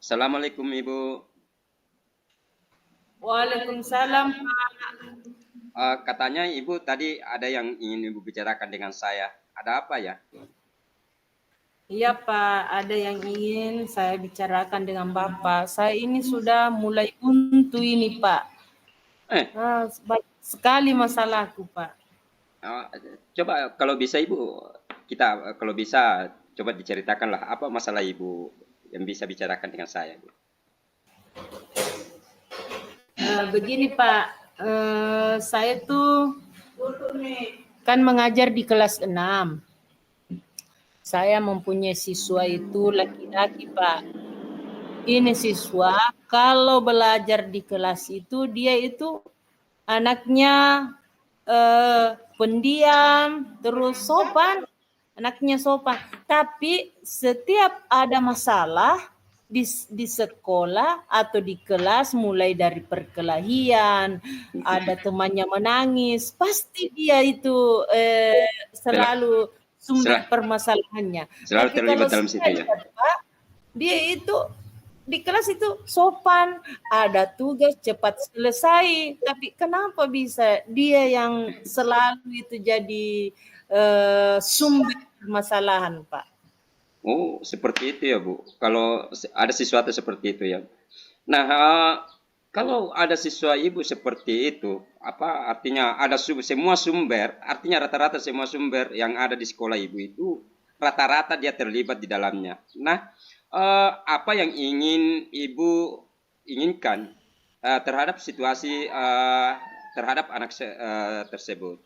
Assalamualaikum Ibu. Waalaikumsalam. Katanya Ibu tadi ada yang ingin Ibu bicarakan dengan saya. Ada apa ya? Iya Pak, ada yang ingin saya bicarakan dengan Bapak. Saya ini sudah mulai buntu ini Pak. Eh, Banyak sekali masalahku Pak. uh, Coba kalau bisa Ibu, kalau bisa coba diceritakanlah apa masalah Ibu yang bisa bicarakan dengan saya, Bu. Begini Pak, saya tuh kan mengajar di kelas 6. Saya mempunyai siswa itu laki-laki Pak. Ini siswa kalau belajar di kelas itu dia itu anaknya pendiam, terus sopan, anaknya sopan. Tapi setiap ada masalah di sekolah atau di kelas, mulai dari perkelahian, ada temannya menangis, pasti dia itu Sel- selalu sumber sel- permasalahannya. Selalu Tapi terlibat kalau dalam saya situ ya. lihat Pak, dia itu di kelas itu sopan, ada tugas cepat selesai, tapi kenapa bisa dia yang selalu itu jadi sumber permasalahan, Pak? Oh, seperti itu ya, Bu. Kalau ada sesuatu seperti itu ya. Nah, kalau ada siswa Ibu seperti itu, apa artinya ada semua sumber, artinya rata-rata semua sumber yang ada di sekolah Ibu itu rata-rata dia terlibat di dalamnya. Nah, apa yang ingin Ibu inginkan terhadap situasi terhadap anak tersebut?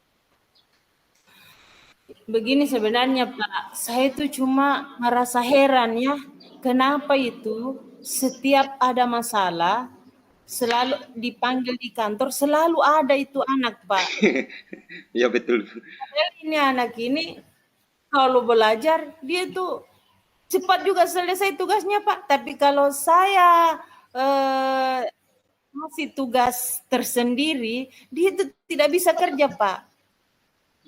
Begini sebenarnya Pak, saya itu cuma merasa heran ya, kenapa itu setiap ada masalah selalu dipanggil di kantor, selalu ada itu anak Pak. Ya betul. Padahal ini anak ini kalau belajar dia tuh cepat juga selesai tugasnya Pak. Tapi kalau saya eh, masih tugas tersendiri, dia itu tidak bisa kerja Pak.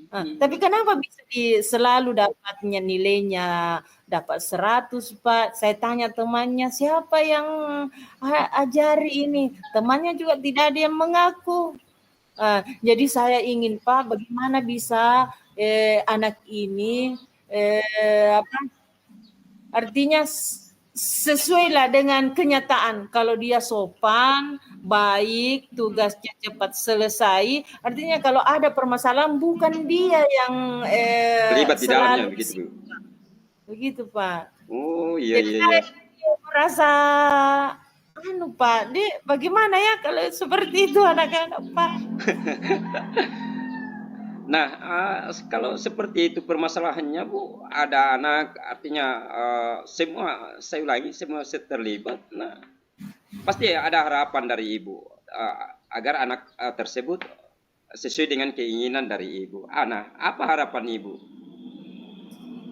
Tapi kenapa bisa selalu dapatnya nilainya dapat 100 Pak? Saya tanya temannya, siapa yang ajari ini? Temannya juga tidak ada yang mengaku. Jadi saya ingin Pak, bagaimana bisa anak ini apa? Artinya sesuailah dengan kenyataan. Kalau dia sopan, baik, tugasnya cepat selesai. Artinya kalau ada permasalahan bukan dia yang Terlibat di dalamnya selalu di begitu, Bu. situ. Begitu Pak. Oh, iya Jadi iya iya. saya merasa Pak, bagaimana ya kalau seperti itu anak-anak Pak? Nah, kalau seperti itu permasalahannya, Bu, ada anak, artinya semua, saya ulangi, semua terlibat. Nah, pasti ada harapan dari Ibu agar anak tersebut sesuai dengan keinginan dari Ibu. Nah, apa harapan Ibu?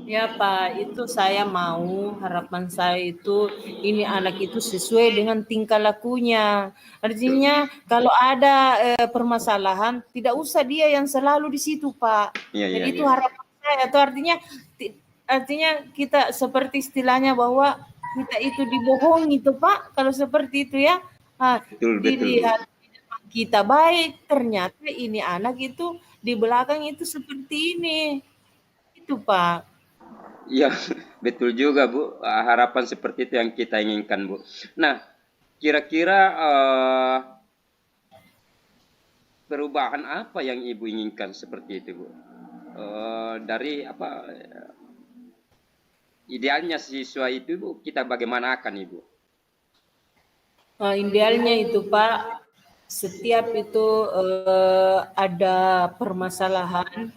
Ya Pak, itu saya mau, harapan saya itu ini anak itu sesuai dengan tingkah lakunya. Betul. Artinya kalau ada permasalahan, tidak usah dia yang selalu di situ Pak. Iya Jadi iya itu iya. harapan saya. Itu artinya kita seperti istilahnya bahwa kita itu dibohongi itu Pak. Kalau seperti itu ya, Betul betul, Bu. dilihat kita baik, ternyata ini anak itu di belakang itu seperti ini. Itu Pak. Iya, betul juga, Bu. Harapan seperti itu yang kita inginkan, Bu. Nah, kira-kira perubahan apa yang Ibu inginkan seperti itu, Bu? Dari apa idealnya siswa itu, Bu, kita bagaimana akan Ibu? Idealnya itu Pak, setiap itu ada permasalahan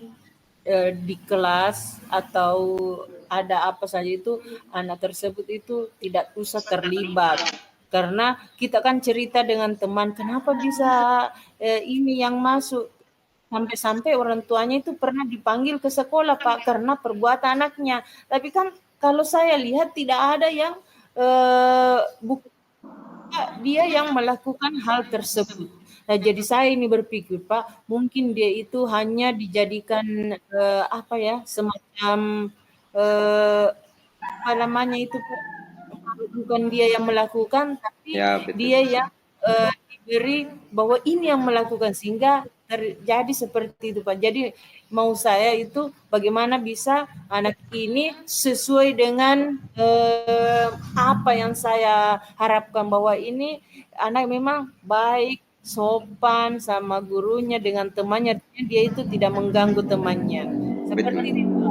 di kelas atau ada apa saja itu anak tersebut itu tidak usah terlibat. Karena kita kan cerita dengan teman, kenapa bisa ini yang masuk. Sampai-sampai orang tuanya itu pernah dipanggil ke sekolah Pak karena perbuatan anaknya. Tapi kan kalau saya lihat tidak ada yang bukti dia yang melakukan hal tersebut. Nah, jadi saya ini berpikir, Pak, mungkin dia itu hanya dijadikan apa ya, semacam apa namanya itu, Pak? bukan dia yang melakukan, tapi Ya, betul. dia yang diberi bahwa ini yang melakukan, sehingga terjadi seperti itu Pak. Jadi mau saya itu bagaimana bisa anak ini sesuai dengan apa yang saya harapkan, bahwa ini anak memang baik, sopan sama gurunya, dengan temannya, dia itu tidak mengganggu temannya. Betul. Seperti itu.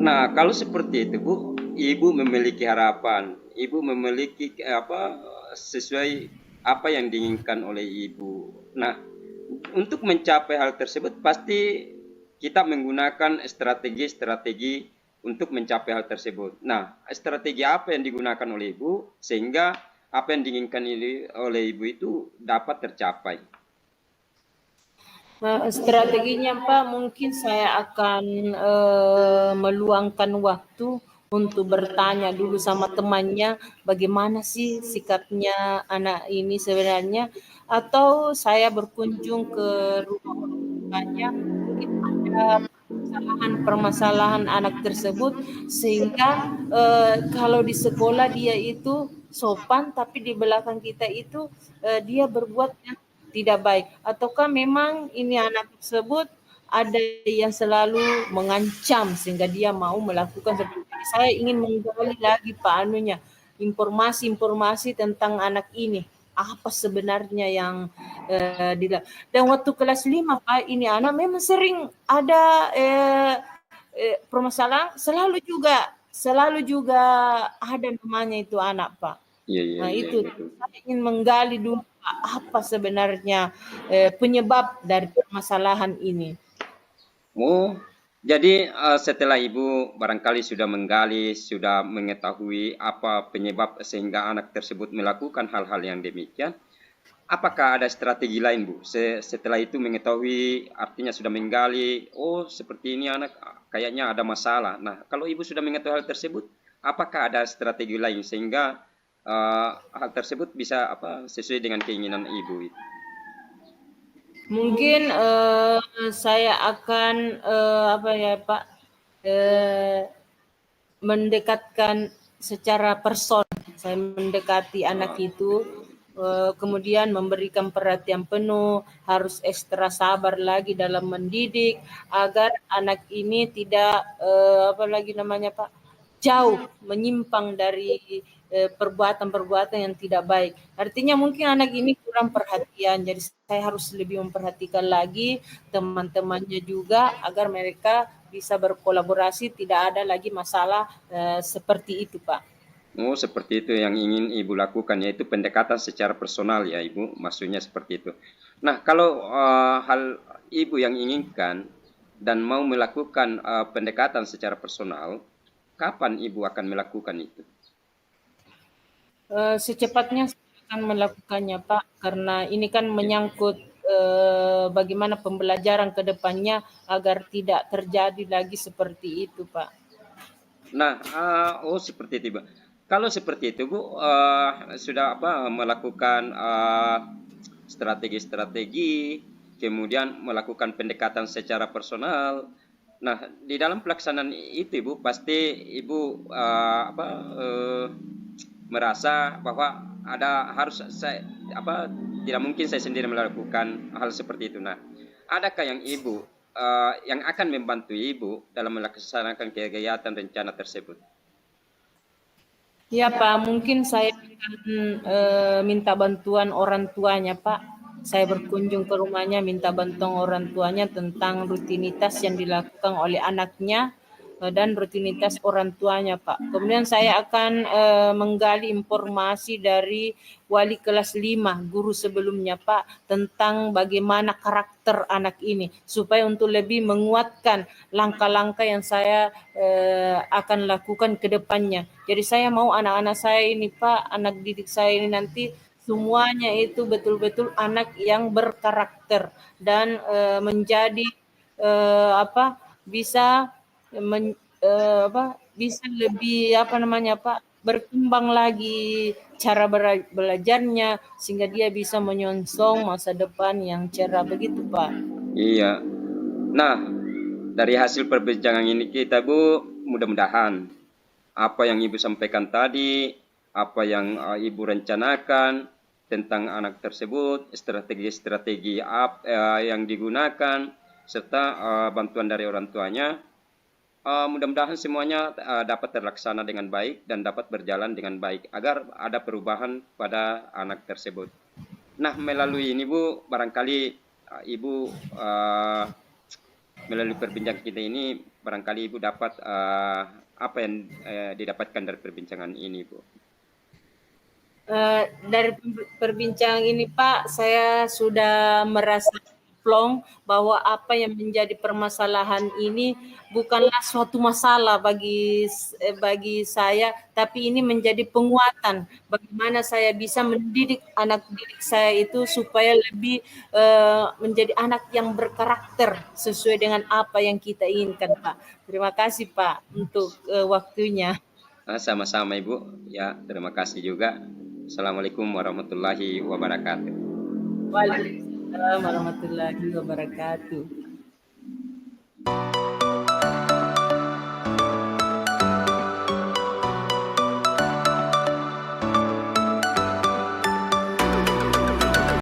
Nah, kalau seperti itu, Bu, Ibu memiliki harapan, Ibu memiliki apa sesuai apa yang diinginkan oleh Ibu. Nah, untuk mencapai hal tersebut pasti kita menggunakan strategi-strategi untuk mencapai hal tersebut. Nah, strategi apa yang digunakan oleh Ibu sehingga apa yang diinginkan oleh Ibu itu dapat tercapai? Strateginya Pak, mungkin saya akan meluangkan waktu untuk bertanya dulu sama temannya bagaimana sih sikapnya anak ini sebenarnya, atau saya berkunjung ke rumah orang tuanya, mungkin ada permasalahan anak tersebut, sehingga kalau di sekolah dia itu sopan, tapi di belakang kita itu dia berbuat yang tidak baik, ataukah memang ini anak tersebut ada yang selalu mengancam sehingga dia mau melakukan seperti ini. Saya ingin menggali lagi Pak anunya, informasi-informasi tentang anak ini. Apa sebenarnya yang dan waktu kelas 5 Pak, ini anak memang sering ada permasalahan, selalu juga ada namanya itu anak Pak. Iya, iya, Nah iya, itu betul. saya ingin menggali dulu Pak, apa sebenarnya penyebab dari permasalahan ini. Oh, jadi setelah Ibu barangkali sudah menggali, sudah mengetahui apa penyebab sehingga anak tersebut melakukan hal-hal yang demikian, apakah ada strategi lain, Bu? Setelah itu mengetahui, artinya sudah menggali, oh seperti ini anak kayaknya ada masalah. Nah, kalau Ibu sudah mengetahui hal tersebut, apakah ada strategi lain sehingga hal tersebut bisa apa sesuai dengan keinginan Ibu itu? Mungkin saya akan apa ya Pak, mendekatkan secara person. Saya mendekati anak itu, kemudian memberikan perhatian penuh, harus ekstra sabar lagi dalam mendidik agar anak ini tidak apa lagi namanya Pak, jauh menyimpang dari perbuatan-perbuatan yang tidak baik. Artinya mungkin anak ini kurang perhatian, jadi saya harus lebih memperhatikan lagi teman-temannya juga agar mereka bisa berkolaborasi, tidak ada lagi masalah seperti itu, Pak. Oh, seperti itu yang ingin Ibu lakukan, yaitu pendekatan secara personal ya, Ibu. Maksudnya seperti itu. Nah, kalau hal Ibu yang inginkan dan mau melakukan pendekatan secara personal, kapan Ibu akan melakukan itu? Secepatnya saya akan melakukannya, Pak, karena ini kan menyangkut bagaimana pembelajaran ke depannya agar tidak terjadi lagi seperti itu, Pak. Nah, oh seperti itu, Bu. Kalau seperti itu, Bu, sudah apa melakukan strategi-strategi, kemudian melakukan pendekatan secara personal. Nah, di dalam pelaksanaan itu, Ibu, pasti Ibu merasa bahwa ada harus saya apa tidak mungkin saya sendiri melakukan hal seperti itu. Nah, adakah yang Ibu yang akan membantu Ibu dalam melaksanakan kegiatan rencana tersebut? Ya, Pak, mungkin saya akan minta bantuan orang tuanya, Pak. Saya berkunjung ke rumahnya, minta bantuan orang tuanya tentang rutinitas yang dilakukan oleh anaknya dan rutinitas orang tuanya, Pak. Kemudian saya akan menggali informasi dari wali kelas 5, guru sebelumnya, Pak, tentang bagaimana karakter anak ini, supaya untuk lebih menguatkan langkah-langkah yang saya akan lakukan ke depannya. Jadi saya mau anak-anak saya ini Pak, anak didik saya ini nanti semuanya itu betul-betul anak yang berkarakter dan menjadi apa bisa bisa lebih apa namanya Pak, berkembang lagi cara belajarnya sehingga dia bisa menyongsong masa depan yang cerah, begitu Pak. Iya. Nah, dari hasil perbincangan ini kita, Bu, mudah-mudahan apa yang Ibu sampaikan tadi apa yang ibu rencanakan tentang anak tersebut, strategi-strategi yang digunakan, serta bantuan dari orang tuanya. Mudah-mudahan semuanya dapat terlaksana dengan baik dan dapat berjalan dengan baik agar ada perubahan pada anak tersebut. Nah, melalui ini Bu, barangkali Ibu melalui perbincangan kita ini, barangkali Ibu dapat apa yang didapatkan dari perbincangan ini Bu? Dari perbincangan ini Pak, saya sudah merasa plong bahwa apa yang menjadi permasalahan ini bukanlah suatu masalah bagi saya, tapi ini menjadi penguatan bagaimana saya bisa mendidik anak didik saya itu supaya lebih menjadi anak yang berkarakter sesuai dengan apa yang kita inginkan Pak. Terima kasih Pak untuk waktunya. Sama-sama Ibu. Ya, terima kasih juga. Assalamualaikum warahmatullahi wabarakatuh. Waalaikumsalam warahmatullahi wabarakatuh.